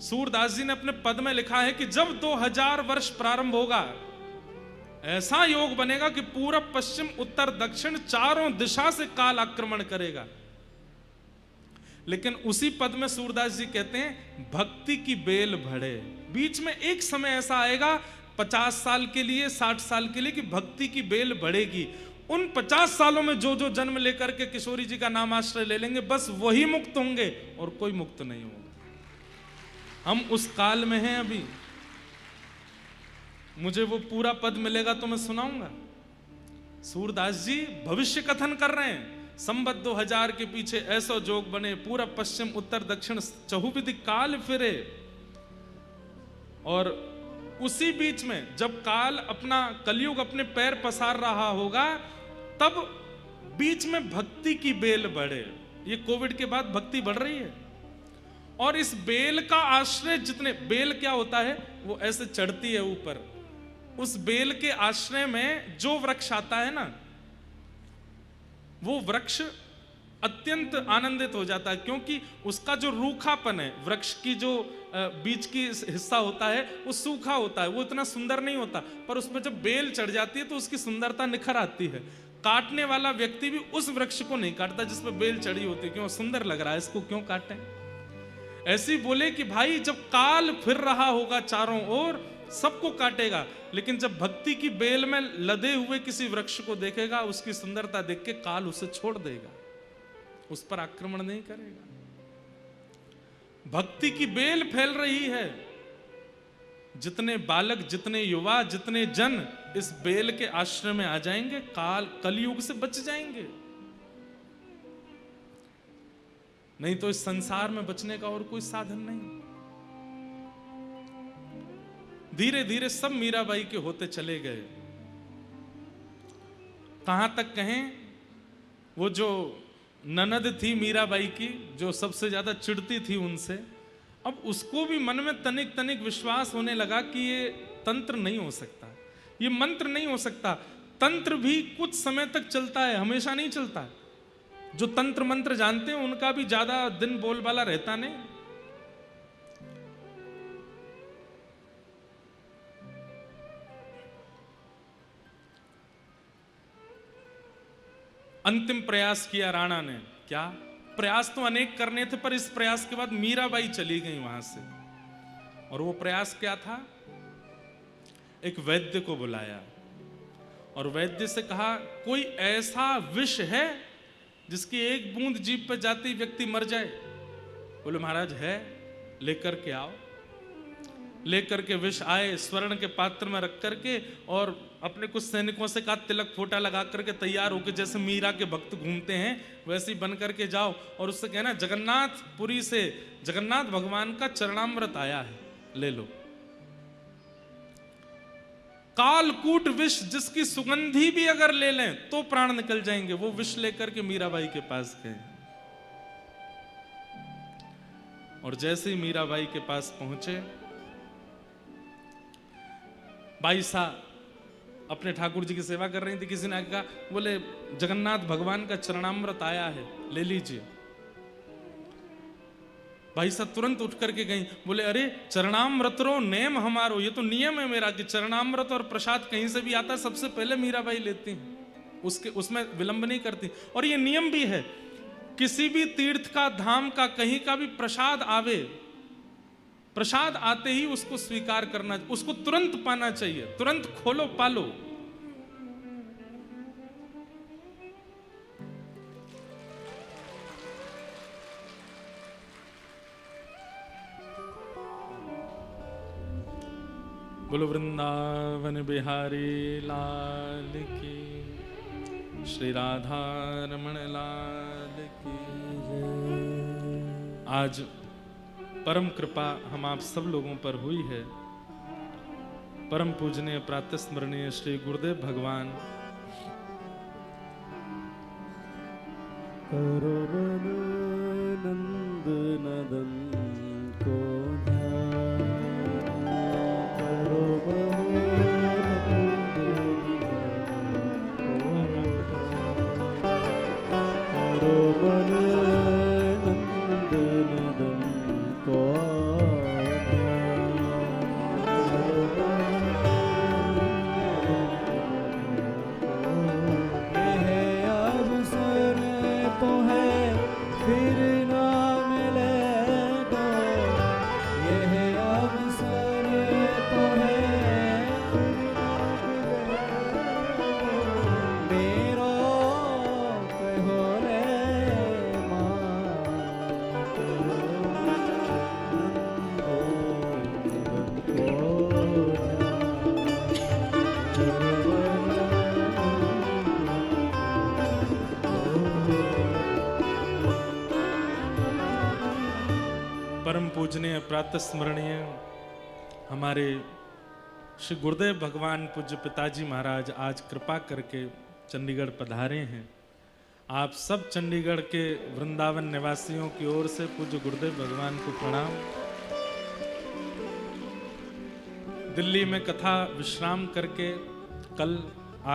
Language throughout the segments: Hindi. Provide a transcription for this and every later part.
सूरदास जी ने अपने पद में लिखा है कि जब 2000 वर्ष प्रारंभ होगा, ऐसा योग बनेगा कि पूरब पश्चिम उत्तर दक्षिण चारों दिशा से काल आक्रमण करेगा। लेकिन उसी पद में सूरदास जी कहते हैं भक्ति की बेल बढ़े। बीच में एक समय ऐसा आएगा 50 साल के लिए, 60 साल के लिए, कि भक्ति की बेल बढ़ेगी। उन 50 सालों में जो जो जन्म लेकर के किशोरी जी का नाम आश्रय ले लेंगे, बस वही मुक्त होंगे और कोई मुक्त नहीं होगा। हम उस काल में हैं अभी। मुझे वो पूरा पद मिलेगा तो मैं सुनाऊंगा। सूरदास जी भविष्य कथन कर रहे हैं। संवत 2000 के पीछे ऐसो जोग बने, पूरब पश्चिम उत्तर दक्षिण चहुविधि काल फिरे। और उसी बीच में जब काल अपना कलयुग अपने पैर पसार रहा होगा, तब बीच में भक्ति की बेल बढ़े। ये कोविड के बाद भक्ति बढ़ रही है। और इस बेल का आश्रय जितने, बेल क्या होता है, वो ऐसे चढ़ती है ऊपर। उस बेल के आश्रय में जो वृक्ष आता है ना, वो वृक्ष अत्यंत आनंदित हो जाता है, क्योंकि उसका जो रूखापन है, वृक्ष की जो बीच की हिस्सा होता है वो सूखा होता है, वो इतना सुंदर नहीं होता। पर उसमें जब बेल चढ़ जाती है तो उसकी सुंदरता निखर आती है। काटने वाला व्यक्ति भी उस वृक्ष को नहीं काटता जिसमें बेल चढ़ी होती है, क्यों सुंदर लग रहा है, इसको क्यों काटें। ऐसे बोले कि भाई जब काल फिर रहा होगा चारों ओर, सबको काटेगा, लेकिन जब भक्ति की बेल में लदे हुए किसी वृक्ष को देखेगा, उसकी सुंदरता देख के काल उसे छोड़ देगा, उस पर आक्रमण नहीं करेगा। भक्ति की बेल फैल रही है। जितने बालक, जितने युवा, जितने जन इस बेल के आश्रय में आ जाएंगे, कलयुग से बच जाएंगे। नहीं तो इस संसार में बचने का और कोई साधन नहीं। धीरे धीरे सब मीराबाई के होते चले गए। कहां तक कहें, वो जो ननद थी मीराबाई की, जो सबसे ज्यादा चिढ़ती थी उनसे, अब उसको भी मन में तनिक तनिक विश्वास होने लगा कि ये तंत्र नहीं हो सकता, ये मंत्र नहीं हो सकता। तंत्र भी कुछ समय तक चलता है, हमेशा नहीं चलता। जो तंत्र मंत्र जानते हैं उनका भी ज्यादा दिन बोलबाला रहता नहीं। अंतिम प्रयास किया राणा ने। क्या प्रयास तो अनेक करने थे, पर इस प्रयास के बाद मीराबाई चली गई वहां से। और वो प्रयास क्या था? एक वैद्य को बुलाया और वैद्य से कहा, कोई ऐसा विष है जिसकी एक बूंद जीभ पे जाते ही व्यक्ति मर जाए? बोले महाराज है, लेकर के आओ। लेकर के विष आए, स्वर्ण के पात्र में रख करके, और अपने कुछ सैनिकों से कहा तिलक फोटा लगा करके तैयार होकर, जैसे मीरा के भक्त घूमते हैं वैसे ही बन करके जाओ, और उससे कहना जगन्नाथपुरी से जगन्नाथ भगवान का चरणामृत आया है, ले लो। कालकूट विष जिसकी सुगंधी भी अगर ले लें तो प्राण निकल जाएंगे, वो विष लेकर के मीराबाई के पास गए। और जैसे ही मीराबाई के पास पहुंचे, बाई साहब अपने ठाकुर जी की सेवा कर रही थी, किसी ने कहा, बोले जगन्नाथ भगवान का चरणामृत आया है, ले लीजिए। भाई साहब तुरंत उठ करके गई, बोले अरे चरणामृतरो नेम हमारो, ये तो नियम है मेरा कि चरणामृत और प्रसाद कहीं से भी आता है सबसे पहले मीराबाई लेती हैं, उसमें विलंब नहीं करती। और ये नियम भी है, किसी भी तीर्थ का, धाम का, कहीं का भी प्रसाद आवे, प्रसाद आते ही उसको स्वीकार करना, उसको तुरंत पाना चाहिए, तुरंत खोलो पालो। बोलो वृंदावन बिहारी लाल की, श्री राधा रमण लाल की। आज परम कृपा हम आप सब लोगों पर हुई है। परम पूजनीय प्रातः स्मरणीय श्री गुरुदेव भगवान करो नंद नदन को पूजनीय प्रातः स्मरणीय हमारे श्री गुरुदेव भगवान पूज्य पिताजी महाराज आज कृपा करके चंडीगढ़ पधारे हैं। आप सब चंडीगढ़ के वृंदावन निवासियों की ओर से पूज्य गुरुदेव भगवान को प्रणाम। दिल्ली में कथा विश्राम करके कल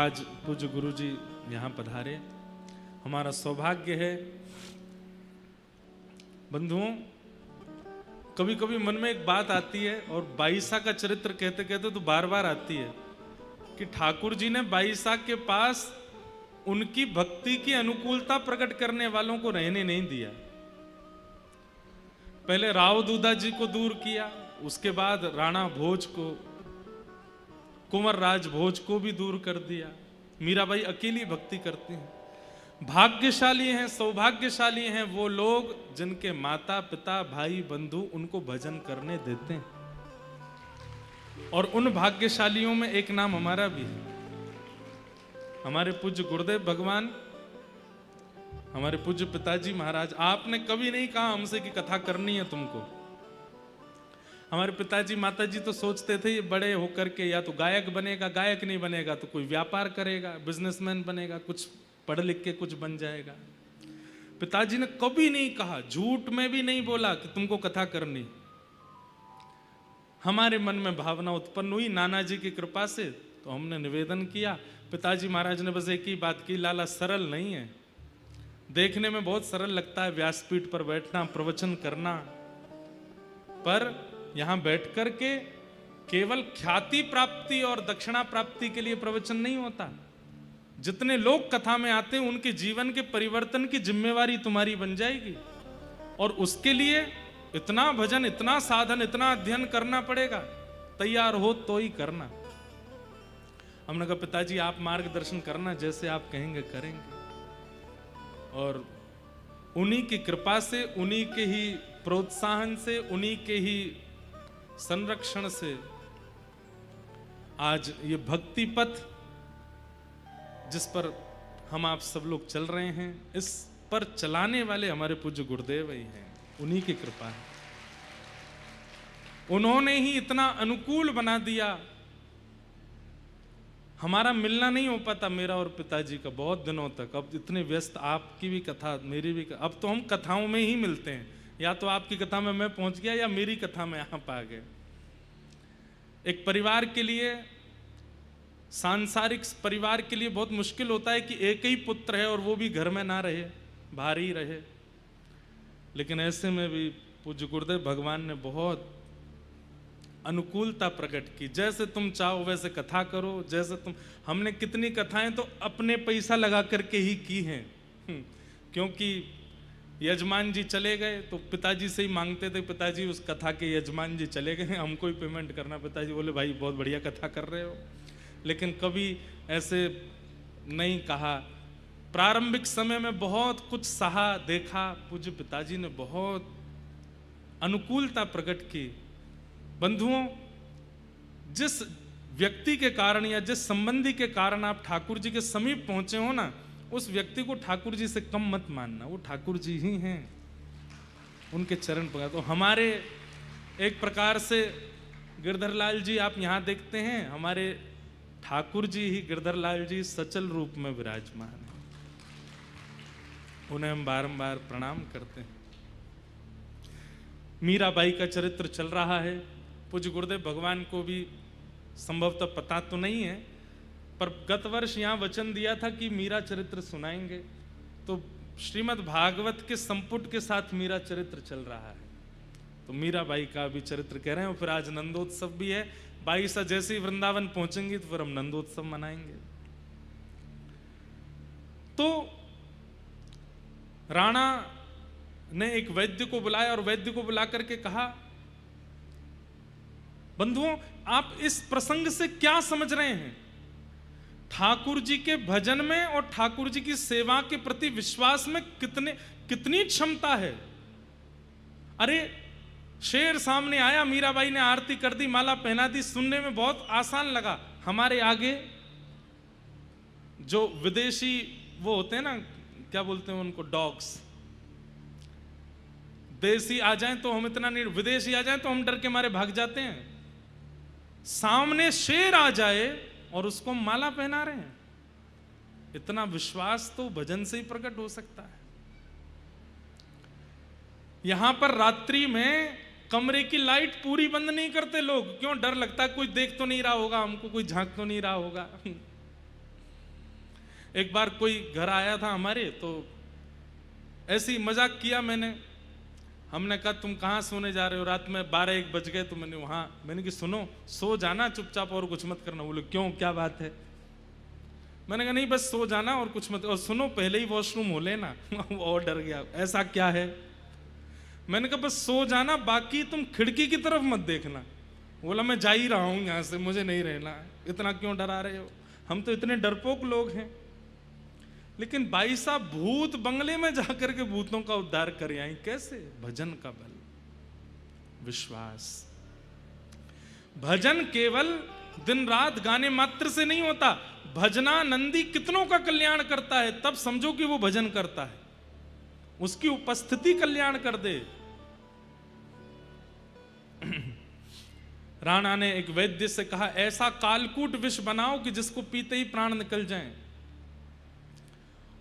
आज पूज्य गुरु जी यहाँ पधारे। हमारा सौभाग्य है बंधुओं। कभी कभी मन में एक बात आती है और बाईसा का चरित्र कहते कहते तो बार बार आती है कि ठाकुर जी ने बाईसा के पास उनकी भक्ति की अनुकूलता प्रकट करने वालों को रहने नहीं दिया। पहले राव दूधा जी को दूर किया, उसके बाद राणा भोज को, कुंवर राज भोज को भी दूर कर दिया। मीराबाई अकेली भक्ति करती हैं। भाग्यशाली हैं, सौभाग्यशाली हैं वो लोग जिनके माता पिता भाई बंधु उनको भजन करने देते हैं। और उन भाग्यशालियों में एक नाम हमारा भी है। हमारे पूज्य गुरुदेव भगवान, हमारे पूज्य पिताजी महाराज। आपने कभी नहीं कहा हमसे कि कथा करनी है तुमको। हमारे पिताजी माताजी तो सोचते थे ये बड़े होकर के या तो गायक बनेगा, गायक नहीं बनेगा तो कोई व्यापार करेगा, बिजनेसमैन बनेगा, कुछ पढ़ लिख के कुछ बन जाएगा। पिताजी ने कभी नहीं कहा, झूठ में भी नहीं बोला कि तुमको कथा करनी। हमारे मन में भावना उत्पन्न हुई नाना जी की कृपा से, तो हमने निवेदन किया। पिताजी महाराज ने बस एक ही बात की, लाला सरल नहीं है। देखने में बहुत सरल लगता है व्यासपीठ पर बैठना, प्रवचन करना, पर यहां बैठ कर के केवल ख्याति प्राप्ति और दक्षिणा प्राप्ति के लिए प्रवचन नहीं होता। जितने लोग कथा में आते हैं उनके जीवन के परिवर्तन की जिम्मेवारी तुम्हारी बन जाएगी। और उसके लिए इतना भजन, इतना साधन, इतना अध्ययन करना पड़ेगा। तैयार हो तो ही करना। हमने कहा पिताजी आप मार्गदर्शन करना, जैसे आप कहेंगे करेंगे। और उन्हीं की कृपा से, उन्हीं के ही प्रोत्साहन से, उन्हीं के ही संरक्षण से आज ये भक्ति पथ जिस पर हम आप सब लोग चल रहे हैं, इस पर चलाने वाले हमारे पूज्य गुरुदेव ही हैं। उन्हीं की कृपा है। उन्होंने ही इतना अनुकूल बना दिया। हमारा मिलना नहीं हो पाता मेरा और पिताजी का बहुत दिनों तक। अब इतने व्यस्त, आपकी भी कथा मेरी भी कथा, अब तो हम कथाओं में ही मिलते हैं। या तो आपकी कथा में मैं पहुंच गया या मेरी कथा में आप आ गए। एक परिवार के लिए, सांसारिक परिवार के लिए बहुत मुश्किल होता है कि एक ही पुत्र है और वो भी घर में ना रहे, बाहर ही रहे। लेकिन ऐसे में भी पूज्य गुरुदेव भगवान ने बहुत अनुकूलता प्रकट की। जैसे तुम चाहो वैसे कथा करो, जैसे तुम। हमने कितनी कथाएं तो अपने पैसा लगा करके ही की हैं। क्योंकि यजमान जी चले गए तो पिताजी से ही मांगते थे, पिताजी उस कथा के यजमान जी चले गए, हमको ही पेमेंट करना। पिताजी बोले भाई बहुत बढ़िया कथा कर रहे हो। लेकिन कभी ऐसे नहीं कहा। प्रारंभिक समय में बहुत कुछ सहा, देखा। पूज्य पिताजी ने बहुत अनुकूलता प्रकट की। बंधुओं, जिस व्यक्ति के कारण या जिस संबंधी के कारण आप ठाकुर जी के समीप पहुंचे हो ना, उस व्यक्ति को ठाकुर जी से कम मत मानना। वो ठाकुर जी ही हैं, उनके चरण पकड़। तो हमारे एक प्रकार से गिरधर लाल जी आप यहां देखते हैं, हमारे ठाकुर जी ही गिरधर लाल जी सचल रूप में विराजमान है। उन्हें हम बारंबार प्रणाम करते हैं। मीराबाई का चरित्र चल रहा है। पूज्य गुरुदेव भगवान को भी संभवतः पता तो नहीं है, पर गत वर्ष यहाँ वचन दिया था कि मीरा चरित्र सुनाएंगे। तो श्रीमद् भागवत के संपुट के साथ मीरा चरित्र चल रहा है। तो मीराबाई का भी चरित्र कह रहे हैं। और फिर आज नंदोत्सव भी है। बाईसा जैसे ही वृंदावन पहुंचेंगी तो फिर हम नंदोत्सव मनाएंगे। तो राणा ने एक वैद्य को बुलाया और वैद्य को बुला करके कहा, बंधुओं आप इस प्रसंग से क्या समझ रहे हैं? ठाकुर जी के भजन में और ठाकुर जी की सेवा के प्रति विश्वास में कितनी क्षमता है। अरे शेर सामने आया, मीराबाई ने आरती कर दी, माला पहना दी, सुनने में बहुत आसान लगा। हमारे आगे जो विदेशी वो होते हैं ना, क्या बोलते हैं उनको, डॉग्स, देसी आ जाएं तो हम इतना नहीं, विदेशी आ जाएं तो हम डर के मारे भाग जाते हैं। सामने शेर आ जाए और उसको माला पहना रहे हैं। इतना विश्वास तो भजन से ही प्रकट हो सकता है। यहां पर रात्रि में कमरे की लाइट पूरी बंद नहीं करते लोग, क्यों? डर लगता है कोई देख तो नहीं रहा होगा हमको, कोई झांक तो नहीं रहा होगा। एक बार कोई घर आया था हमारे, तो ऐसे ही मजाक किया मैंने। हमने कहा तुम कहाँ सोने जा रहे हो? रात में 12-1 बज गए। तो मैंने कि सुनो, सो जाना चुपचाप और कुछ मत करना। बोले क्यों, क्या बात है? मैंने कहा नहीं, बस सो जाना और कुछ मत, और सुनो पहले ही वॉशरूम हो लेना। वो और डर गया, ऐसा क्या है? मैंने कहा बस सो जाना, बाकी तुम खिड़की की तरफ मत देखना। बोला मैं जा ही रहा हूं यहां से, मुझे नहीं रहना, इतना क्यों डरा रहे हो? हम तो इतने डरपोक लोग हैं। लेकिन भाई साहब भूत बंगले में जाकर के भूतों का उद्धार कर आई, कैसे? भजन का बल, विश्वास। भजन केवल दिन रात गाने मात्र से नहीं होता। भजनानंदी कितनों का कल्याण करता है, तब समझो कि वो भजन करता है। उसकी उपस्थिति कल्याण कर दे। राणा ने एक वैद्य से कहा, ऐसा कालकूट विष बनाओ कि जिसको पीते ही प्राण निकल जाएं।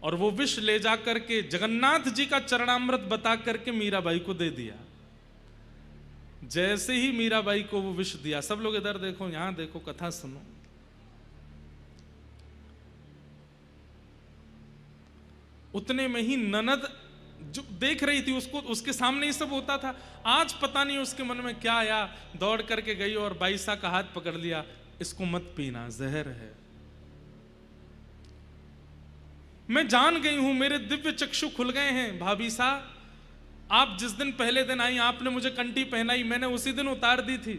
और वो विष ले जाकर के जगन्नाथ जी का चरणामृत बता करके मीराबाई को दे दिया। जैसे ही मीराबाई को वो विष दिया, सब लोग इधर देखो, यहां देखो, कथा सुनो। उतने में ही ननद जो देख रही थी उसको, उसके सामने ही सब होता था। आज पता नहीं उसके मन में क्या आया, दौड़ करके गई और बाईसा का हाथ पकड़ लिया, इसको मत पीना, जहर है। मैं जान गई हूं, मेरे दिव्य चक्षु खुल गए हैं भाभी सा। आप जिस दिन पहले दिन आई, आपने मुझे कंठी पहनाई, मैंने उसी दिन उतार दी थी।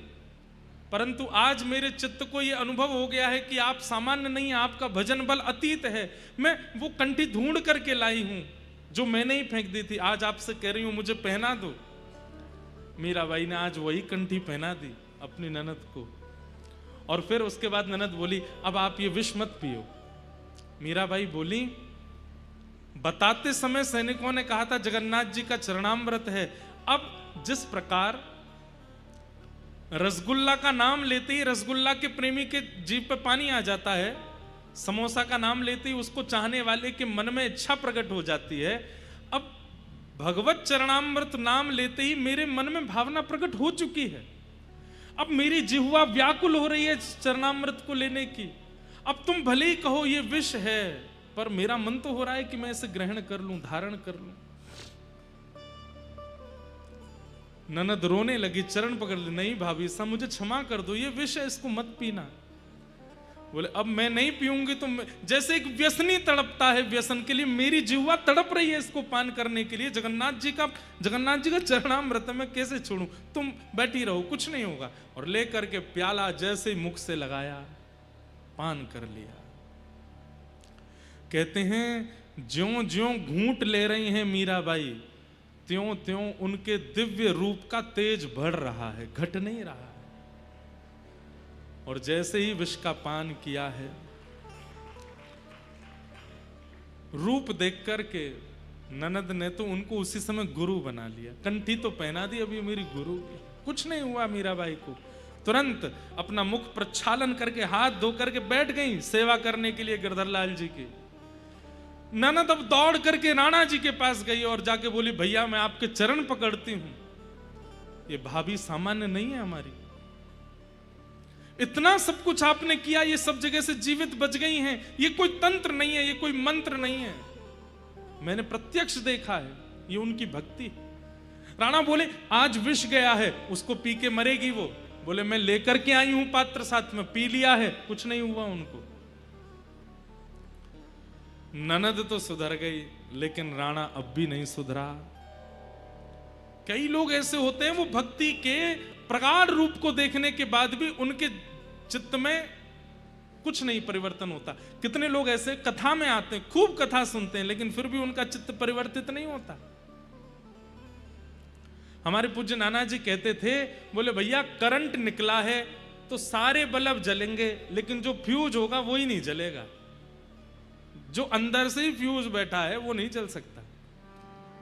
परंतु आज मेरे चित्त को यह अनुभव हो गया है कि आप सामान्य नहीं, आपका भजन बल अतीत है। मैं वो कंठी ढूंढ करके लाई हूं जो मैंने ही फेंक दी थी। आज आपसे कह रही हूं मुझे पहना दो। मीराबाई ने आज वही कंठी पहना दी अपनी ननद को। और फिर उसके बाद ननद बोली, अब आप ये विष मत पियो। मीराबाई बोली, बताते समय सैनिकों ने कहा था जगन्नाथ जी का चरणामृत है। अब जिस प्रकार रसगुल्ला का नाम लेते ही रसगुल्ला के प्रेमी के जीभ पे पानी आ जाता है, समोसा का नाम लेते ही उसको चाहने वाले के मन में इच्छा प्रकट हो जाती है, अब भगवत चरणामृत नाम लेते ही मेरे मन में भावना प्रकट हो चुकी है। अब मेरी जिह्वा व्याकुल हो रही है चरणामृत को लेने की। अब तुम भले ही कहो ये विष है, पर मेरा मन तो हो रहा है कि मैं इसे ग्रहण कर लूं, धारण कर लूं। ननद रोने लगी, चरण पकड़ ली, नहीं भाभी साहब मुझे क्षमा कर दो, ये विष है, इसको मत पीना। बोले अब मैं नहीं पीऊंगी तो जैसे एक व्यसनी तड़पता है व्यसन के लिए, मेरी जिह्वा तड़प रही है इसको पान करने के लिए। जगन्नाथ जी का चरणामृत मैं कैसे छोड़ूं? तुम बैठी रहो, कुछ नहीं होगा। और लेकर के प्याला जैसे मुख से लगाया, पान कर लिया। कहते हैं ज्यों ज्यों घूंट ले रही हैं मीराबाई, त्यों त्यों उनके दिव्य रूप का तेज बढ़ रहा है, घट नहीं रहा है। और जैसे ही विष का पान किया है, रूप देख करके ननद ने तो उनको उसी समय गुरु बना लिया। कंठी तो पहना दी, अभी मेरी गुरु। कुछ नहीं हुआ मीराबाई को। तुरंत अपना मुख प्रक्षालन करके हाथ धो करके बैठ गई सेवा करने के लिए गिरधर लाल जी की। ननद अब दौड़ करके राणा जी के पास गई और जाके बोली, भैया मैं आपके चरण पकड़ती हूं। ये भाभी सामान्य नहीं है हमारी, इतना सब कुछ आपने किया, ये सब जगह से जीवित बच गई हैं। ये कोई तंत्र नहीं है, ये कोई मंत्र नहीं है, मैंने प्रत्यक्ष देखा है, ये उनकी भक्ति। राणा बोले आज विष गया है, उसको पी के मरेगी वो। बोले मैं लेकर के आई हूं पात्र साथ में, पी लिया है, कुछ नहीं हुआ उनको। ननद तो सुधर गई, लेकिन राणा अब भी नहीं सुधरा। कई लोग ऐसे होते हैं, वो भक्ति के प्रगाढ़ रूप को देखने के बाद भी उनके चित्त में कुछ नहीं परिवर्तन होता। कितने लोग ऐसे कथा में आते हैं, खूब कथा सुनते हैं, लेकिन फिर भी उनका चित्त परिवर्तित नहीं होता। हमारे पूज्य नाना जी कहते थे, बोले भैया करंट निकला है तो सारे बल्ब जलेंगे, लेकिन जो फ्यूज होगा वो ही नहीं जलेगा। जो अंदर से ही फ्यूज बैठा है वो नहीं जल सकता।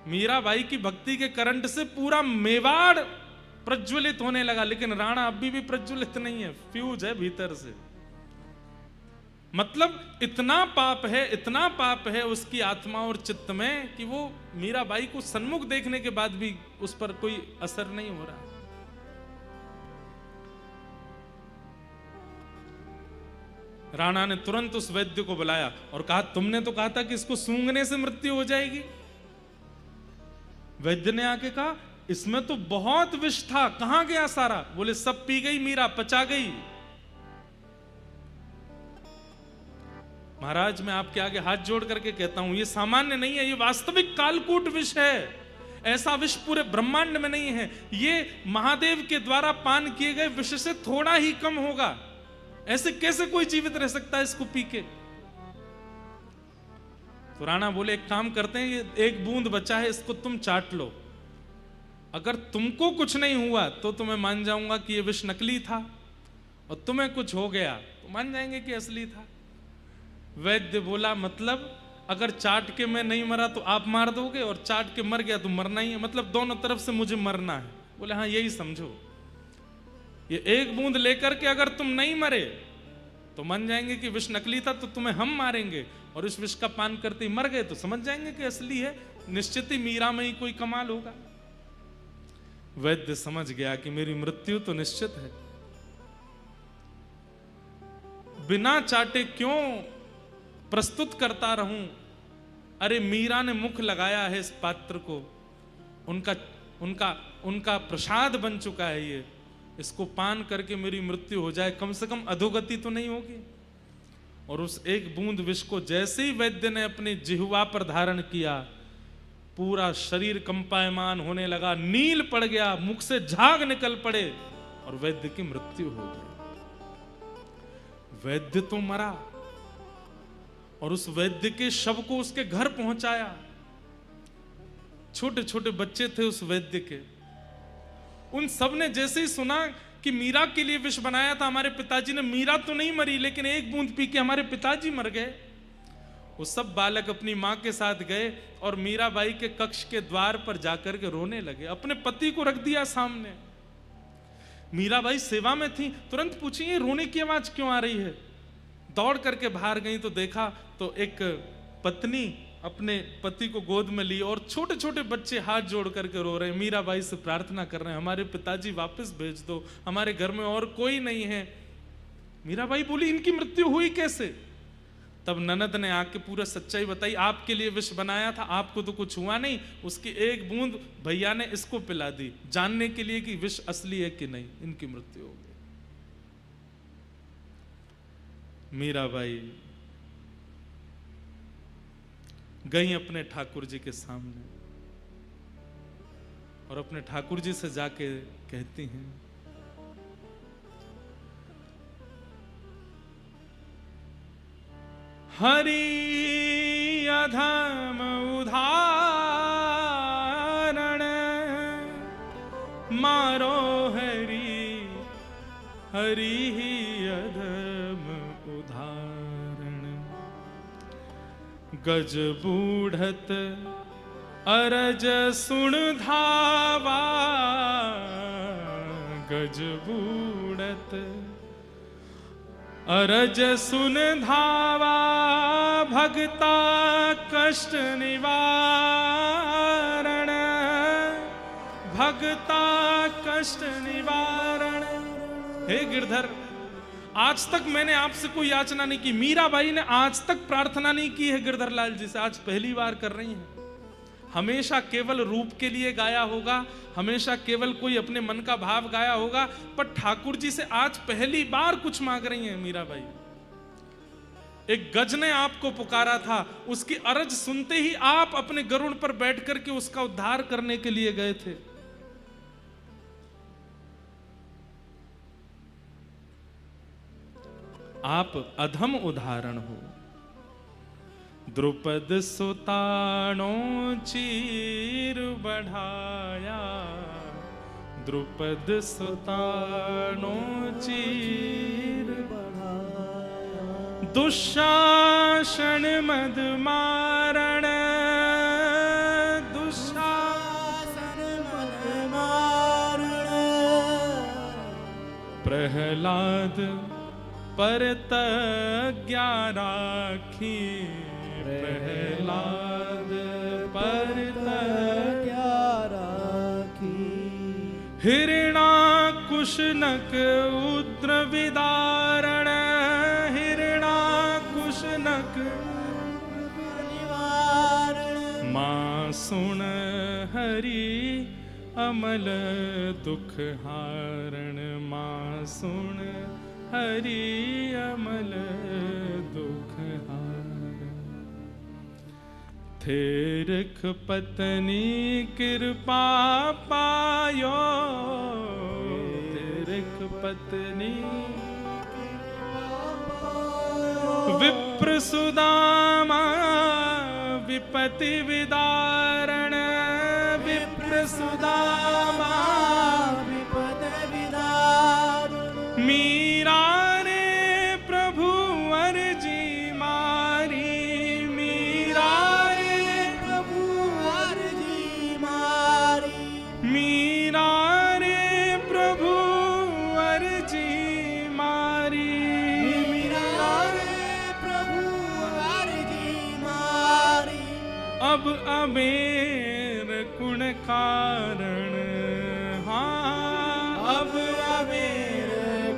मीराबाई की भक्ति के करंट से पूरा मेवाड़ प्रज्वलित होने लगा, लेकिन राणा अभी भी प्रज्वलित नहीं है, फ्यूज है भीतर से। मतलब इतना पाप है उसकी आत्मा और चित्त में कि वो मीराबाई को सन्मुख देखने के बाद भी उस पर कोई असर नहीं हो रहा। राणा ने तुरंत उस वैद्य को बुलाया और कहा, तुमने तो कहा था कि इसको सूंघने से मृत्यु हो जाएगी। वैद्य ने आके कहा, इसमें तो बहुत विष था, कहां गया सारा? बोले, सब पी गई मीरा, पचा गई। महाराज, मैं आपके आगे हाथ जोड़ करके कहता हूं, ये सामान्य नहीं है, ये वास्तविक कालकूट विष है। ऐसा विष पूरे ब्रह्मांड में नहीं है। ये महादेव के द्वारा पान किए गए विष से थोड़ा ही कम होगा। ऐसे कैसे कोई जीवित रह सकता है इसको पी के? तो राणा बोले, एक काम करते हैं, ये एक बूंद बचा है, इसको तुम चाट लो। अगर तुमको कुछ नहीं हुआ तो तुम्हें मान जाऊंगा कि ये विष नकली था, और तुम्हें कुछ हो गया तो मान जाएंगे कि असली था। वैद्य बोला, मतलब अगर चाट के मैं नहीं मरा तो आप मार दोगे, और चाट के मर गया तो मरना ही है, मतलब दोनों तरफ से मुझे मरना है। बोले, हाँ यही समझो। ये एक बूंद लेकर के अगर तुम नहीं मरे तो मान जाएंगे कि विष नकली था, तो तुम्हें हम मारेंगे, और इस विष का पान करते ही मर गए तो समझ जाएंगे कि असली है। निश्चित ही मीरा में ही कोई कमाल होगा। वैद्य समझ गया कि मेरी मृत्यु तो निश्चित है, बिना चाटे क्यों प्रस्तुत करता रहूं? अरे मीरा ने मुख लगाया है इस पात्र को, उनका प्रसाद बन चुका है ये, इसको पान करके मेरी मृत्यु हो जाए, कम से कम अधोगति तो नहीं होगी। और उस एक बूंद विष को जैसे ही वैद्य ने अपनी जिह्वा पर धारण किया, पूरा शरीर कंपायमान होने लगा, नील पड़ गया, मुख से झाग निकल पड़े और वैद्य की मृत्यु हो गई। वैद्य तो मरा, और उस वैद्य के शव को उसके घर पहुंचाया। छोटे छोटे बच्चे थे उस वैद्य के। उन सब ने जैसे ही सुना कि मीरा के लिए विष बनाया था हमारे पिताजी ने, मीरा तो नहीं मरी लेकिन एक बूंद पी के हमारे पिताजी मर गए, वो सब बालक अपनी मां के साथ गए और मीराबाई के कक्ष के द्वार पर जाकर के रोने लगे। अपने पति को रख दिया सामने। मीराबाई सेवा में थी, तुरंत पूछी, ये रोने की आवाज क्यों आ रही है? दौड़ करके बाहर गई तो देखा तो एक पत्नी अपने पति को गोद में ली और छोटे छोटे बच्चे हाथ जोड़ करके रो रहे हैं, मीराबाई से प्रार्थना कर रहे हैं, हमारे पिताजी वापस भेज दो, हमारे घर में और कोई नहीं है। मीराबाई बोली, इनकी मृत्यु हुई कैसे? तब ननद ने आके पूरा सच्चाई बताई, आपके लिए विष बनाया था, आपको तो कुछ हुआ नहीं, उसकी एक बूंद भैया ने इसको पिला दी, जानने के लिए कि विष असली है कि नहीं, इनकी मृत्यु हो गई। मीराबाई गई अपने ठाकुर जी के सामने और अपने ठाकुर जी से जाके कहती हैं, हरि अधम उदाहरण मारो हरि, हरि ही अधम उदाहरण। गज बूढ़त अरज सुन धावा, गज बूढ़त अरज सुन धावा, भगता कष्ट निवारण, भगता कष्ट निवारण। हे गिरधर, आज तक मैंने आपसे कोई याचना नहीं की, मीराबाई ने आज तक प्रार्थना नहीं की है गिरधर लाल जी से, आज पहली बार कर रही हैं। हमेशा केवल रूप के लिए गाया होगा, हमेशा केवल कोई अपने मन का भाव गाया होगा, पर ठाकुर जी से आज पहली बार कुछ मांग रही हैं मीराबाई। एक गज ने आपको पुकारा था, उसकी अरज सुनते ही आप अपने गरुड़ पर बैठ करके उसका उद्धार करने के लिए गए थे। आप अधम उदाहरण हो। द्रुपद सुतानो चीर बढ़ाया, द्रुपद सुतानो चीर बढ़ाया, दुशासन मद मारण, दुशासन प्रहलाद पर तज्ञा राखी, प्रहलाद पर तज्ञा राखी। हिरणाकुशनक उद्र विदारण, हिरणाकुशनक निवारण। मां सुन हरि अमल दुख हारण, मां सुन हरि अमल दुख हारण। थेरख पत्नी कृपा पायो, थेरख पत्नी विप्र सुदामा विपति विदारण, विप्र सुदामा विपद विदारण। मीरा रे प्रभु अर्जी मारी, मीरा रे प्रभु अर्जी मारी। मीरा रे प्रभु अर्जी मारी, मीरा रे प्रभु अर्जी मारी। अब अमेर कुण कारण, हाँ अब अमेर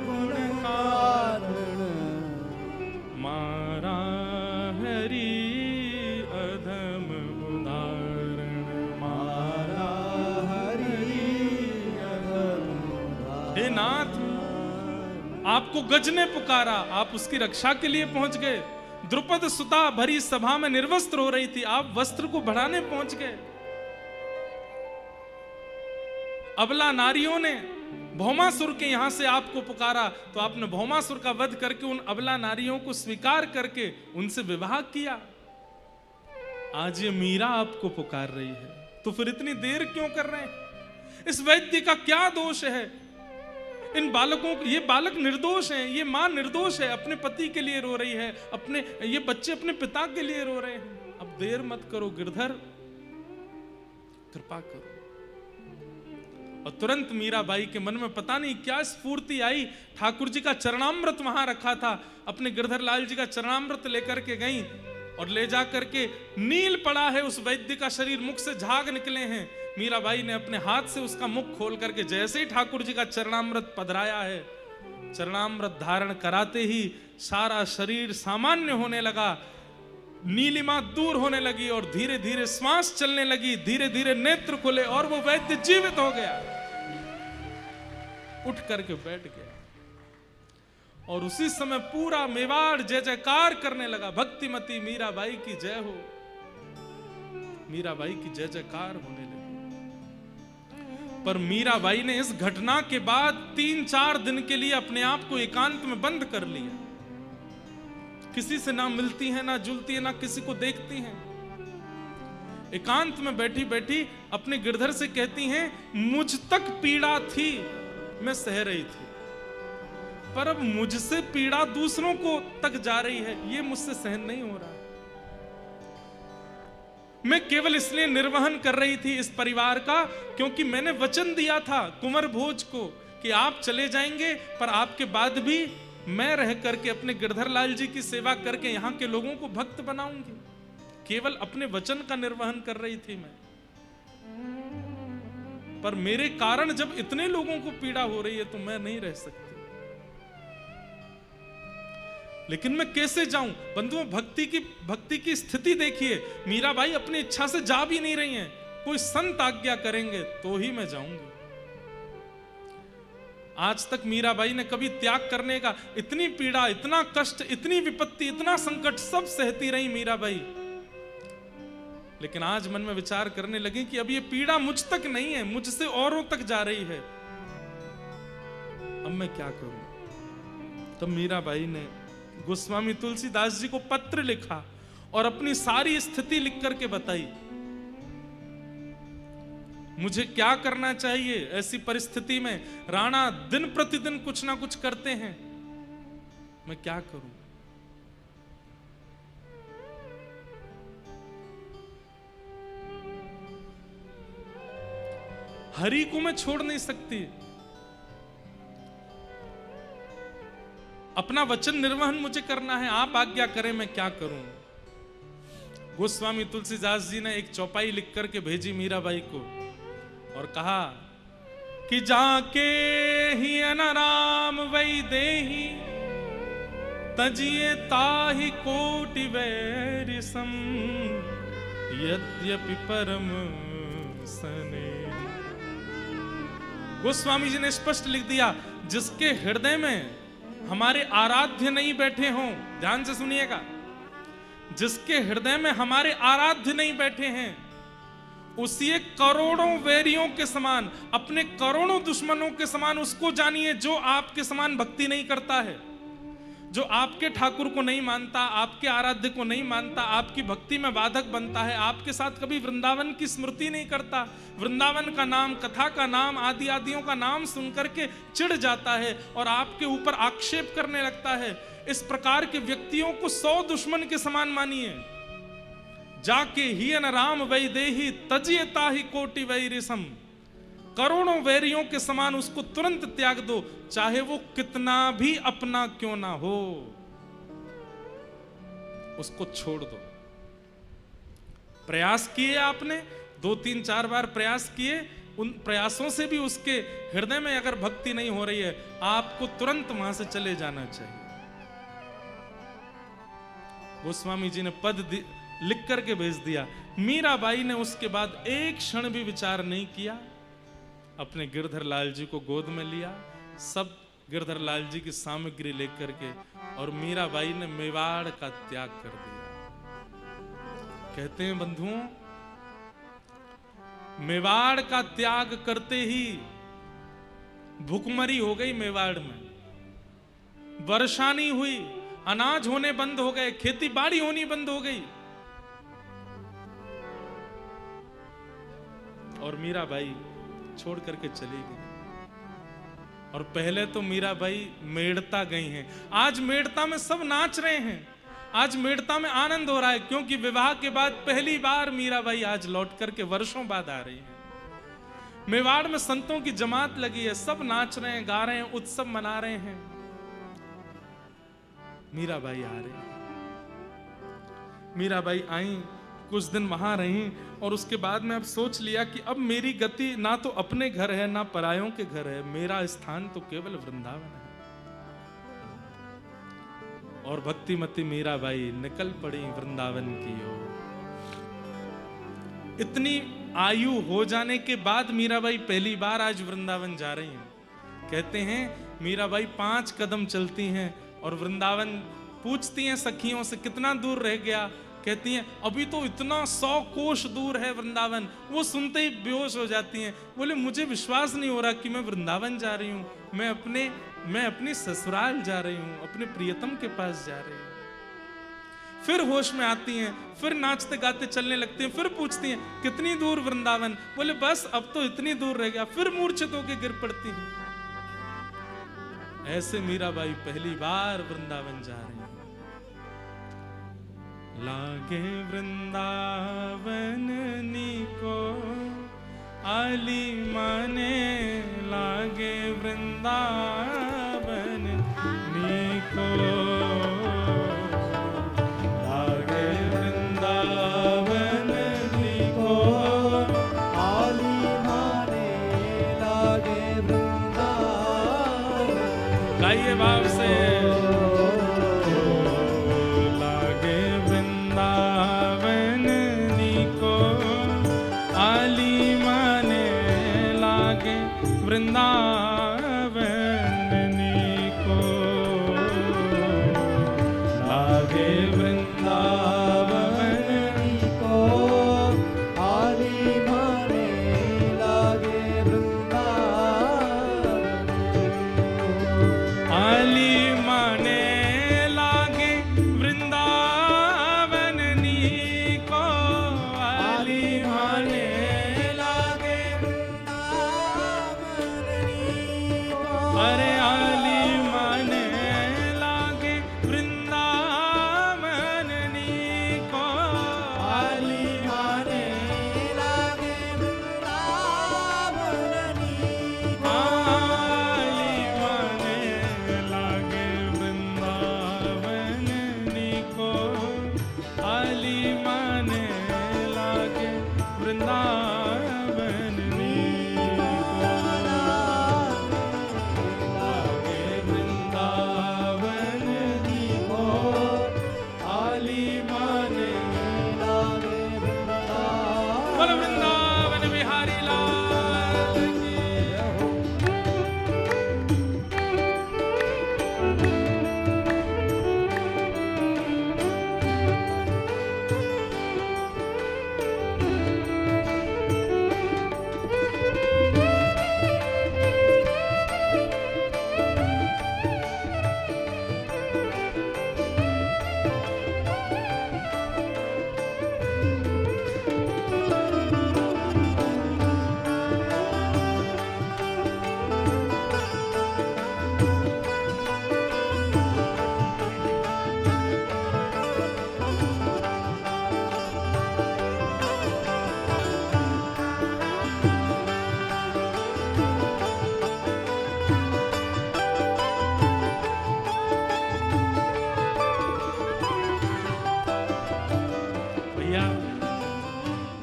कुण कारण। मारा हरि अधम उदाहरण, मारा हरि अधम। हे नाथ, आपको गज ने पुकारा, आप उसकी रक्षा के लिए पहुंच गए। द्रुपद सुता भरी सभा में निर्वस्त्र हो रही थी, आप वस्त्र को बढ़ाने पहुंच गए। अबला नारियों ने भौमासुर के यहां से आपको पुकारा, तो आपने भौमासुर का वध करके उन अबला नारियों को स्वीकार करके उनसे विवाह किया। आज ये मीरा आपको पुकार रही है, तो फिर इतनी देर क्यों कर रहे हैं? इस वैद्य का क्या दोष है? इन बालकों, ये बालक निर्दोष हैं, ये मां निर्दोष है, अपने पति के लिए रो रही है, अपने ये बच्चे अपने पिता के लिए रो रहे हैं। अब देर मत करो गिरधर, कृपा करो। और तुरंत मीराबाई के मन में पता नहीं क्या स्फूर्ति आई, ठाकुर जी का चरणामृत वहां रखा था, अपने गिरधर लाल जी का चरणामृत लेकर के गई और ले जा करके नील पड़ा है उस वैद्य का शरीर, मुख से झाग निकले हैं। मीराबाई ने अपने हाथ से उसका मुख खोल करके जैसे ही ठाकुर जी का चरणामृत पधराया है, चरणामृत धारण कराते ही सारा शरीर सामान्य होने लगा, नीलिमा दूर होने लगी और धीरे धीरे श्वास चलने लगी, धीरे धीरे नेत्र खुले और वो वैद्य जीवित हो गया, उठ करके बैठ गया। और उसी समय पूरा मेवाड़ जय जयकार करने लगा, भक्तिमती मीराबाई की जय हो, मीराबाई की जय जयकार होने लगी। पर मीराबाई ने इस घटना के बाद 3-4 दिन के लिए अपने आप को एकांत में बंद कर लिया, किसी से ना मिलती है, ना जुलती है, ना किसी को देखती हैं। एकांत में बैठी बैठी अपने गिरधर से कहती हैं, मुझ तक पीड़ा थी, मैं सह रही थी, पर अब मुझसे पीड़ा दूसरों को तक जा रही है, ये मुझसे सहन नहीं हो रहा। मैं केवल इसलिए निर्वहन कर रही थी इस परिवार का क्योंकि मैंने वचन दिया था कुंवर भोज को कि आप चले जाएंगे, पर आपके बाद भी मैं रह करके अपने गिरधर लाल जी की सेवा करके यहाँ के लोगों को भक्त बनाऊंगी। केवल अपने वचन का निर्वहन कर रही थी मैं, पर मेरे कारण जब इतने लोगों को पीड़ा हो रही है तो मैं नहीं रह सकती। लेकिन मैं कैसे जाऊं? बंधुओं, भक्ति की स्थिति देखिए, मीराबाई अपनी इच्छा से जा भी नहीं रही हैं, कोई संत आज्ञा करेंगे तो ही मैं जाऊंगी। आज तक मीराबाई ने कभी त्याग करने का, इतनी पीड़ा, इतना कष्ट, इतनी विपत्ति, इतना संकट सब सहती रही मीराबाई, लेकिन आज मन में विचार करने लगी कि अब ये पीड़ा मुझ तक नहीं है, मुझसे औरों तक जा रही है, अब मैं क्या करूं? तब मीराबाई ने गोस्वामी तुलसीदास जी को पत्र लिखा और अपनी सारी स्थिति लिख करके बताई, मुझे क्या करना चाहिए ऐसी परिस्थिति में। राणा दिन प्रतिदिन कुछ ना कुछ करते हैं, मैं क्या करूं? हरि को मैं छोड़ नहीं सकती, अपना वचन निर्वहन मुझे करना है, आप आज्ञा करें मैं क्या करूं। गोस्वामी तुलसीदास जी ने एक चौपाई लिख करके भेजी मीराबाई को और कहा कि जाके ही अनाराम वै देही तजिए ताहि कोटि वैरि सम यद्यपि परम सने। गोस्वामी जी ने स्पष्ट लिख दिया, जिसके हृदय में हमारे आराध्य नहीं बैठे हों, ध्यान से सुनिएगा, जिसके हृदय में हमारे आराध्य नहीं बैठे हैं, उसी एक करोड़ों वैरियों के समान, अपने करोड़ों दुश्मनों के समान उसको जानिए जो आपके समान भक्ति नहीं करता है, जो आपके ठाकुर को नहीं मानता, आपके आराध्य को नहीं मानता, आपकी भक्ति में बाधक बनता है, आपके साथ कभी वृंदावन की स्मृति नहीं करता, वृंदावन का नाम, कथा का नाम, आदि आदियों का नाम सुनकर के चिढ़ जाता है और आपके ऊपर आक्षेप करने लगता है। इस प्रकार के व्यक्तियों को 100 दुश्मन के समान मानिए। जाके ही न राम वै देही तजिए ताहि कोटि वैरि सम, करोड़ों वैरियों के समान उसको तुरंत त्याग दो, चाहे वो कितना भी अपना क्यों ना हो, उसको छोड़ दो। प्रयास किए आपने, 2, 3, 4 बार प्रयास किए, उन प्रयासों से भी उसके हृदय में अगर भक्ति नहीं हो रही है, आपको तुरंत वहां से चले जाना चाहिए। गोस्वामी जी ने पद लिख करके भेज दिया। मीराबाई ने उसके बाद एक क्षण भी विचार नहीं किया, अपने गिरधर लाल जी को गोद में लिया, सब गिरधर लाल जी की सामग्री लेकर के, और मीराबाई ने मेवाड़ का त्याग कर दिया। कहते हैं बंधुओं, मेवाड़ का त्याग करते ही भूखमरी हो गई मेवाड़ में, वर्षा नहीं हुई, अनाज होने बंद हो गए, खेती बाड़ी होनी बंद हो गई, और मीराबाई छोड़ करके चली गई। और पहले तो मीराबाई मेड़ता गई हैं, आज मेड़ता में सब नाच रहे हैं, आज मेड़ता में आनंद हो रहा है, क्योंकि विवाह के बाद पहली बार मीराबाई आज लौट करके वर्षों बाद आ रही है। मेवाड़ में संतों की जमात लगी है, सब नाच रहे हैं, गा रहे हैं, उत्सव मना रहे हैं, मीराबाई आ रही। मीराबाई आई, कुछ दिन वहां रही, और उसके बाद में अब सोच लिया कि अब मेरी गति ना तो अपने घर है ना परायों के घर है, मेरा स्थान तो केवल वृंदावन है। और भक्तिमती मीराबाई निकल पड़ी वृंदावन की ओर। इतनी आयु हो जाने के बाद मीराबाई पहली बार आज वृंदावन जा रही हैं। कहते हैं मीराबाई 5 कदम चलती हैं और वृंदावन पूछती हैं सखियों से कितना दूर रह गया, कहती हैं अभी तो इतना 100 कोष दूर है वृंदावन। वो सुनते ही बेहोश हो जाती हैं, बोले मुझे विश्वास नहीं हो रहा कि मैं वृंदावन जा रही हूँ, मैं अपनी ससुराल जा रही हूँ, अपने प्रियतम के पास जा रही हूँ। फिर होश में आती हैं, फिर नाचते गाते चलने लगती हैं, फिर पूछती हैं कितनी दूर वृंदावन, बोले बस अब तो इतनी दूर रह गया, फिर मूर्छित होकर गिर पड़ती हैं। ऐसे मीराबाई पहली बार वृंदावन जा रही है। लागे वृंदावन नीको आली माने, लागे वृंदावन नीको, लागे वृंदावन नीको आली माने, लागे वृंदावन। गाइए भाव से, वृंदावन नीको, लागे वृंदावन नीको आली माने, लागे वृंदावन। आली माने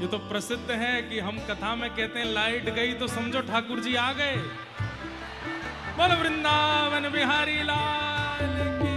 ये तो प्रसिद्ध है कि हम कथा में कहते हैं लाइट गई तो समझो ठाकुर जी आ गए। बोल वृंदावन बिहारी लाल की।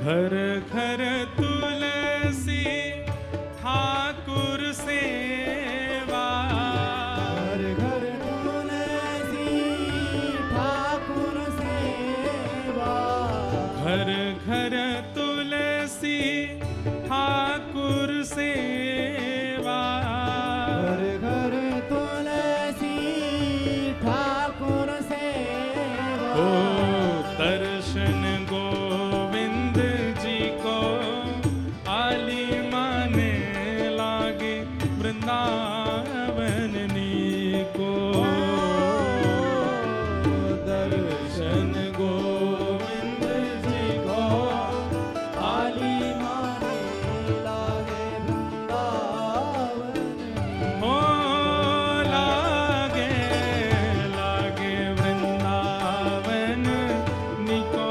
घर घर तुलसी ठाकुर सेवा, घर घर तुलसी ठाकुर सेवा, घर घर तुलसी ठाकुर सेवा, घर घर तुलसी ठाकुर सेवा। ओ दर्शन गोविंद जी को आली माने लागे वृंदावन को। दर्शन गोविंद जी को आली माने लागे वृंदावन। ओ लागे लागे वृंदावन निको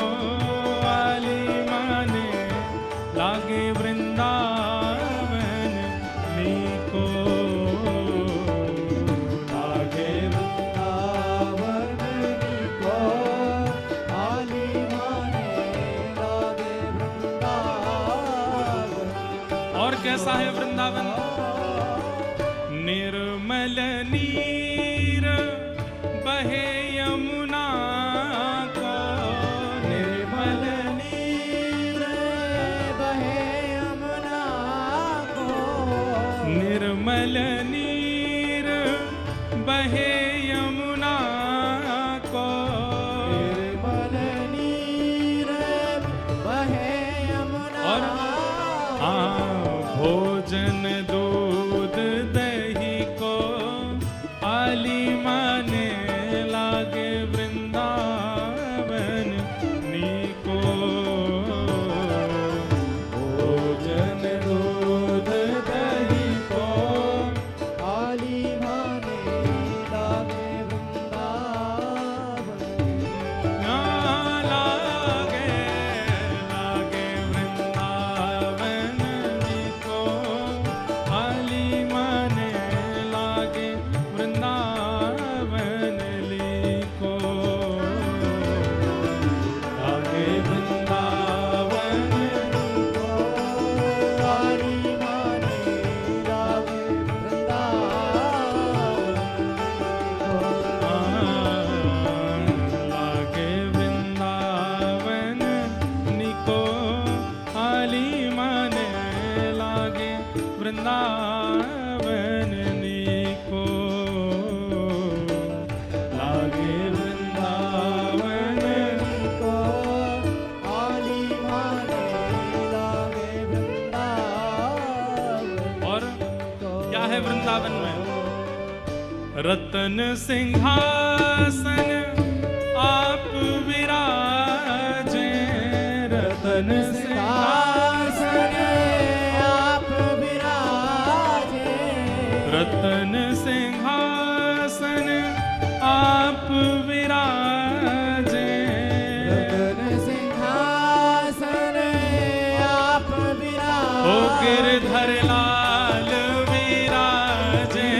आली माने लागे वृंदावन निको। लागे वृंदावन निको आली माने लागे वृंदावन। और कैसा है वृंदावन? निर्मल नीर बहे यमुना को, निर्मल नीर बहे यमुना को, निर्मल नीर बहे यमुना को। निर्मल नीर बहे यमुना और भोजन दूध दही को आली माने लागे वृंदावन निको। भोजन दूध दही को आली माने लागे वृंदावन। लागे लागे वृंदावन निको आली माने लागे वृंदावन लिको। लागे वृंदावन निको आली माने लागे वृंदावन। लागे वृंदावन निको आली माने लागे वृंदावन निको। लागे वृंदावन निको आली माने लागे वृंदावन। और क्या है वृंदावन में? रतन सिंहासन आप विराजे, रतन सिंहासन आप विराजे, रतन सिंहासन आप विराजे। रतन सिंहासन आप विराजे। ओ गिरधर लाल विराजे,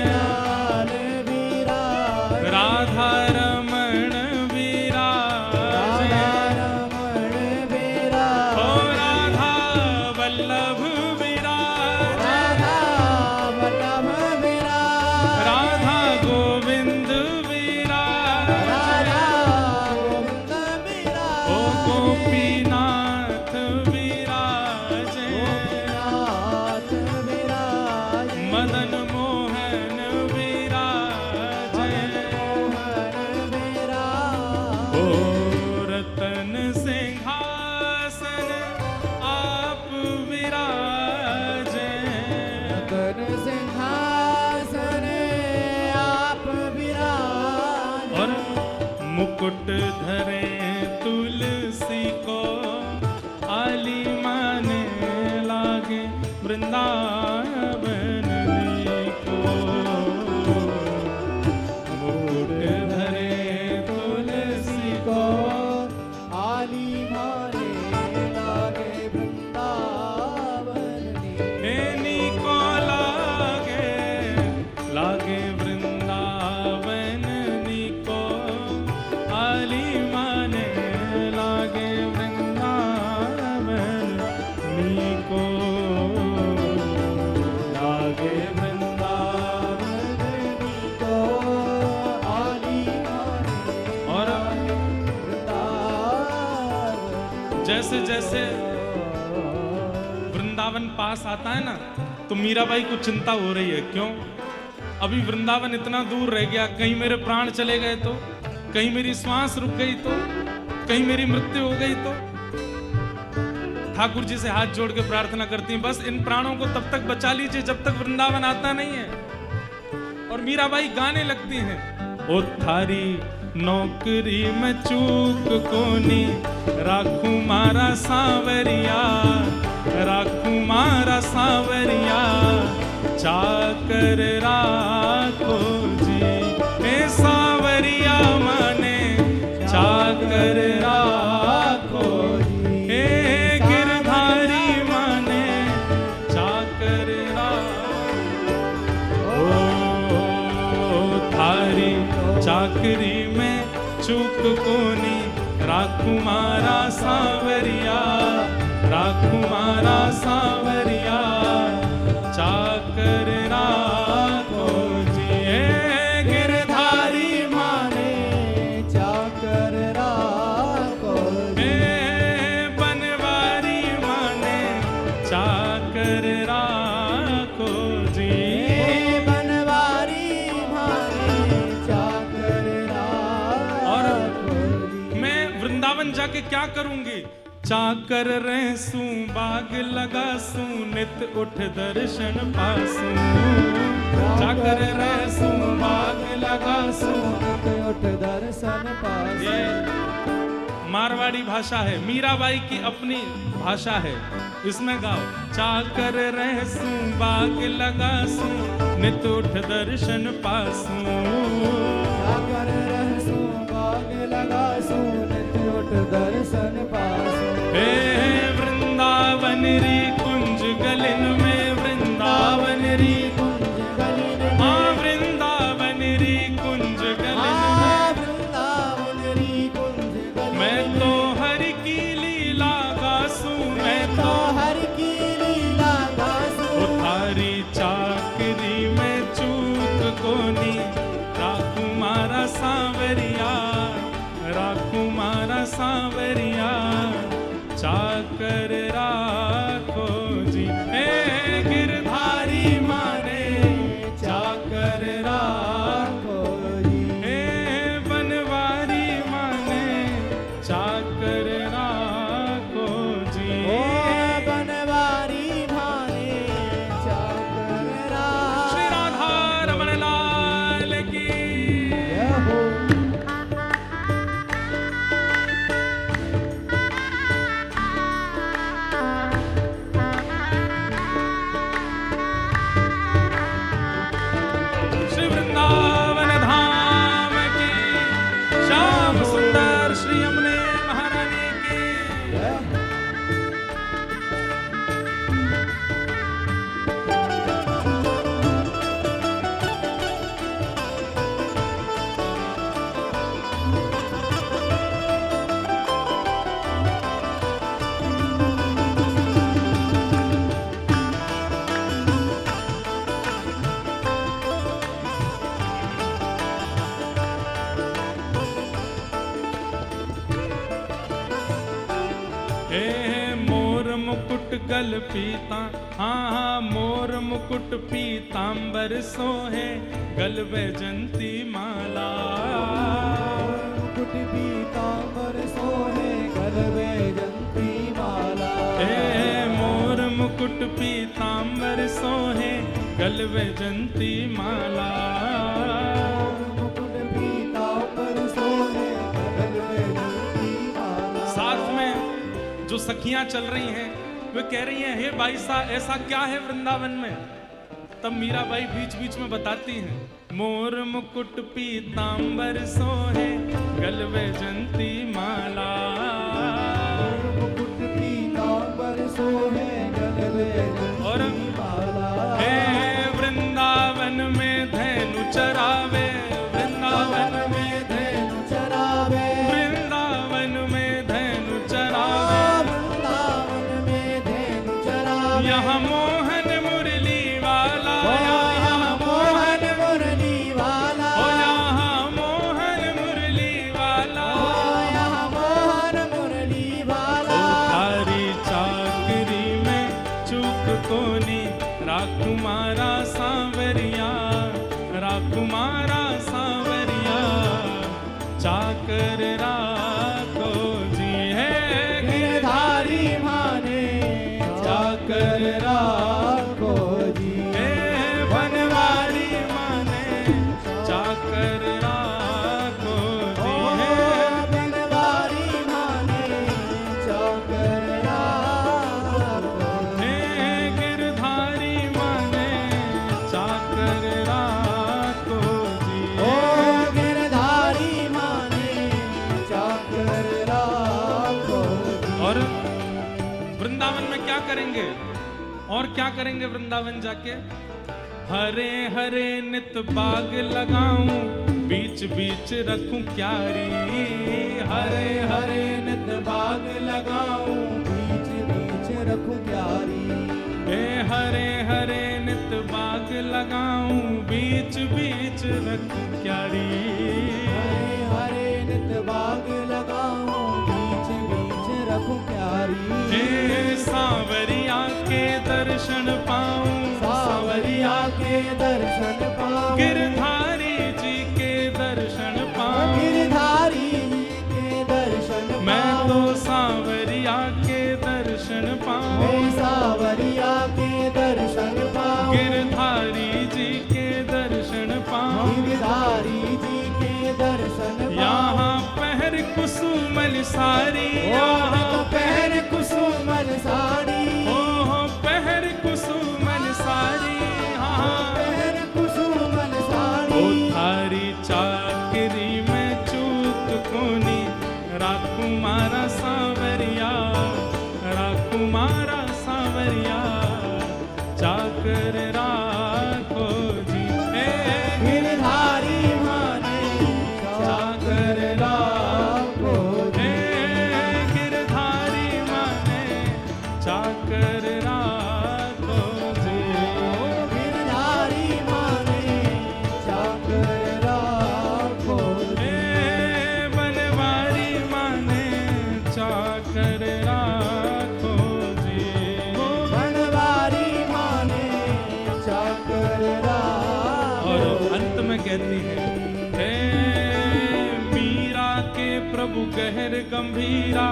लाल विराजे, राधा रमण विराजे। रमण विराजे, ओ राधा वल्लभ विराजे, राधा वल्लभ विराजे, राधा गोविंद विराजे। राधा गोविंद विराजे। ओ गोपीनाथ विराजे, गोपीनाथ वृंदावन को मूड धरे तुलसी को आली माने लागे वृंदावन हेनी को लागे वृंदावन को आली माने लागे वृंदावन को लागे वृंदावन को आली माने और वृंदावन जैसे जैसे वृंदावन पास आता है ना तो मीराबाई को चिंता हो रही है। क्यों? अभी वृंदावन इतना दूर रह गया, कहीं मेरे प्राण चले गए तो, कहीं मेरी श्वास रुक गई तो, कहीं मेरी मृत्यु हो गई तो। ठाकुर जी से हाथ जोड़ के प्रार्थना करती हैं, बस इन प्राणों को तब तक बचा लीजिए जब तक वृंदावन आता नहीं है। और मीराबाई गाने लगती हैं, ओ थारी नौकरी में चूक कोनी, राखू मारा सांवरिया, राखू मारा सांवरिया, चाकर राखो जी। हे सांवरिया माने चाकर राखो जी, हे गिरधारी माने चाकर राखो। ओ थारी चाकरी में चूक कोनी, राखू मारा सांवरिया, राखू मारा सांवरिया, चाकर राखो जी। हे गिरधारी माने चाकर राखो जी, हे बनवारी माने चाकर राखो जी। हे बनवारी माने चाकर राखो जी। मैं वृंदावन जाके क्या करूंगी? चाकर रहसूं, बाग लगासूं, नित उठ दर्शन पासूं। चाकर रहसूं, बाग लगासूं। उठ दर्शन पास। ये मारवाड़ी भाषा है, मीराबाई की अपनी भाषा है, इसमें गाओ। चाकर रहसूं, बाग लगासूं, नित उठ दर्शन पासूं। चाकर रहसूं, बाग लगासूं, नित उठ दर्शन पासूं। हे वृंदावन री कुंज गलिन में, वृंदावन री कुंज गलिन में, हाँ वृंदावन री कुंज गलिन में, वृंदावन री कुंज गलिन मैं तो हरि की लीला गासूं, मैं तो हर की लीला गासूं। ओ थारी चाकरी में चूक कोनी, राखू मारा सांवरिया, राखू मारा सांवरिया, चाकर राखो जी। हे गिरधारी माने चाकर राखो जी, हे बनवारी माने चाकर राखो जी। ओ बनवारी माने चाकर राखो। श्री राधा रमण लाल की जय हो। श्री वृंदावन धाम की, श्याम सुंदर श्री यमुने महारानी की। जय हो। हे मोर मुकुट गल पीता, हाँ मोर मुकुट पीतांबर सोहे, गल वैजंती माला। मुकुट पीतांबर सोहे, गल वैजंती माला। हे मोर मुकुट पीतांबर सोहे, गल वैजंती माला। मुकुट पीतांबर सोहे, गल वैजंती माला। साथ में जो सखियां चल रही हैं वे कह रही हैं, हे भाई साहब ऐसा क्या है वृंदावन में? तब मीराबाई बीच बीच में बताती हैं, मोर मुकुट पीतांबर सोहे गल वैजंती माला। मुकुट पीतांबर सोहे गल वैजंती और माला। हे वृंदावन में धैनु चरावे, वृंदावन में धैनु चरावे, वृंदावन में धैनु चरावे, वृंदावन में धैनु चरावे। यहाँ मोहन मुरली वाला, यहाँ मोहन मुरली वाला, ओ यहाँ मोहन मुरली वाला, यहाँ मोहन मुरली वाला। थारी चाकरी में चूक कोनी, राकुमारा सांवरिया, राकुमारा सांवरिया, चाकर राखो जी है गिरधारी माने चाकर राखो जी। हे बनवारी माने चाकर राखो जी है। बनवारी माने चाकर राखो। हे गिरधारी माने चाकर राखो जी ओ है। गिरधारी माने चाकर राखो जी। और वृंदावन में क्या करेंगे? और क्या करेंगे वृंदावन जाके? हरे हरे नित बाग लगाऊं, बीच बीच रखूं क्यारी। हरे हरे नित बाग लगाऊं, बीच बीच रखूं प्यारी। हे हरे हरे नित बाग लगाऊं, बीच बीच रखूं क्यारी। हरे हरे नित बाग लगाऊं, बीच बीच रखूं प्यारी। हे सांवरिया के दर्शन पाऊं, सावरिया के दर्शन पाऊं, गिरधारी जी के दर्शन पाऊं। गिरधारी जी के दर्शन मैं पाऊं। तो सांवरिया के दर्शन पाऊं, मैं सावरिया के दर्शन पाऊं। गिरधारी जी के दर्शन पाऊं। गिरधारी जी के दर्शन पाऊं। यहाँ पहर कुसुमल सारी, यहाँ पहन कुसुमल साड़ी। ओह पहर कुसुमल सारी, हाँ पहन कुसुमल ओ साड़ी। थारी चाकरी में चूक कोनी, राकुमारा सांवरिया, राकुमारा सांवरिया, चाकर राखो जी हे। गिरधारी माने चाकर राखो जी। हे गिरधारी माने चाकर राखो जी। गिरधारी माने चाकर राखो जी। हे बनवारी माने चाकर राखो जी। बनवारी माने चाकर राखो। और अंत में कहती है, हे मीरा के प्रभु गहर गंभीरा,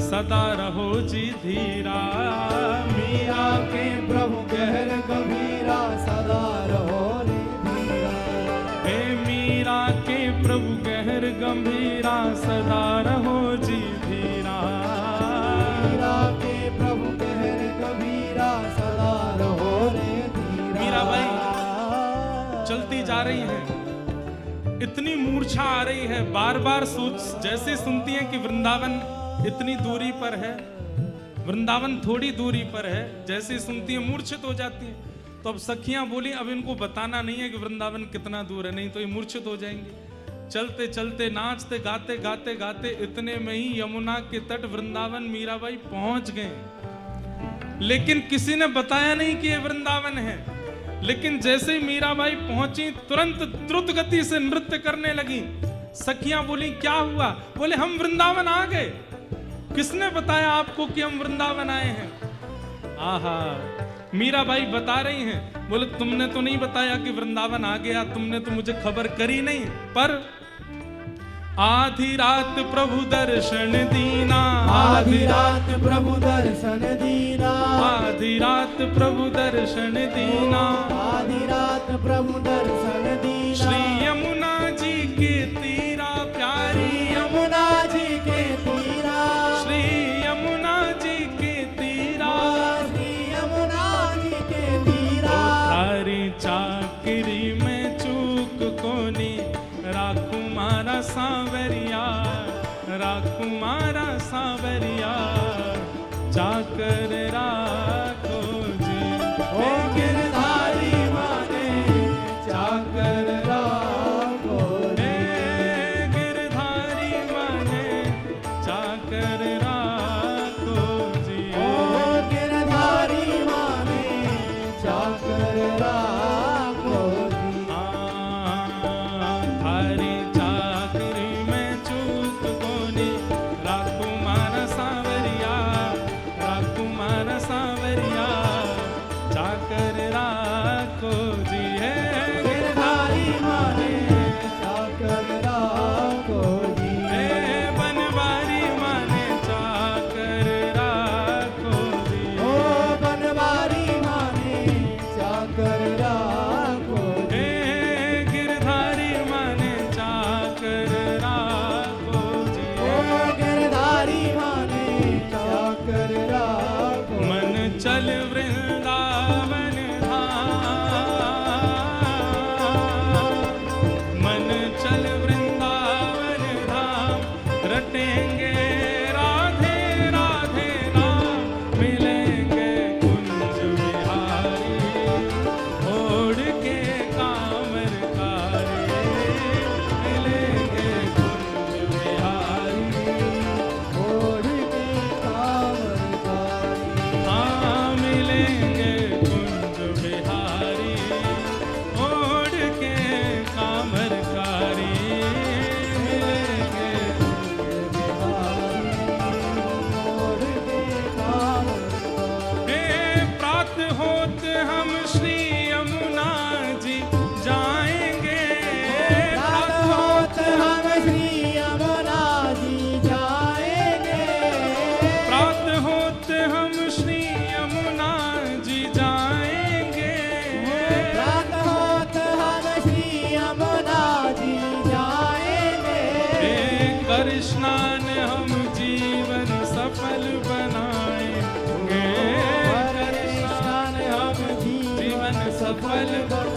सदा रहो जी धीरा। मीरा के प्रभु गहर गंभीरा, सदा रहो रे धीरा। हे मीरा के प्रभु गहर गंभीरा, सदा रहो जी धीरा। मीरा के प्रभु गहर गंभीरा, सदा रहो रे धीरा। मीराबाई चलती जा रही है, इतनी मूर्छा आ रही है, बार बार सोच, जैसे सुनती हैं कि वृंदावन इतनी दूरी पर है, वृंदावन थोड़ी दूरी पर है, जैसे सुनती है मूर्छित हो जाती है। तो अब सखियां बोली, अब इनको बताना नहीं है कि वृंदावन कितना दूर है, नहीं तो ये मूर्छित हो जाएंगे। चलते चलते नाचते गाते गाते गाते इतने में ही यमुना के तट वृंदावन मीराबाई पहुंच गए। लेकिन किसी ने बताया नहीं कि ये वृंदावन है। लेकिन जैसे ही मीराबाई पहुंची, तुरंत द्रुत गति से नृत्य करने लगी। सखियां बोली, क्या हुआ? बोले, हम वृंदावन आ गए। किसने बताया आपको कि हम वृंदावन आए हैं? आहा, मीराबाई बता रही हैं। बोले, तुमने तो नहीं बताया कि वृंदावन आ गया, तुमने तो मुझे खबर करी नहीं। पर आधी रात प्रभु दर्शन दीना, आधी रात प्रभु दर्शन दीना। आधी रात प्रभु दर्शन दीना। आधी रात प्रभु दर्शन दीना। श्री यमुना जी के तीरा प्यारी, यमुना जी के तीरा। श्री यमुना जी के तीरा। राकुमारा सांवरिया चाकर राखो जी। ओ गिरधारी माने चाकर राखो जी। हे गिरधारी माने चाकर राखो जी। ओ गिरधारी माने चाकर राखो जी। थारी चाकरी में चूक कोनी राकुमार सांवरिया चाकर राखो जी। है गिरधारी माने चाकर राखो जी। हे बनवारी माने चाकर राखो जी। ओ बनवारी माने चाकर राखो जी। हे गिरधारी माने चाकर राखो जी। ओ गिरधारी माने चाकर राखो। मन चल वृंदावन धाम, मन चल वृंदावन धाम, रटेंगे राधे राधे नाम, मिलेंगे कुंज बिहारी, ओढ़ के कामरकारी, मिलेंगे कुंज बिहारी। ओढ़ के कामरकारी। हाँ मिलेंगे कुंज बिहारी, ओढ़ के कामरकारी, मिलेंगे कुंज बिहारी। ओढ़ के कामरकारी। हे प्रात होत हम श्री यमुना जी जाएंगे। रात होत हम श्री यमुना जी जाएंगे। प्रात होत हम श्री यमुना जी जाएंगे। रात होत हम श्री यमुना जी जाएंगे। हे कर स्नान हम जीवन सफल बनाएंगे। हरे स्नान हम जीवन सफल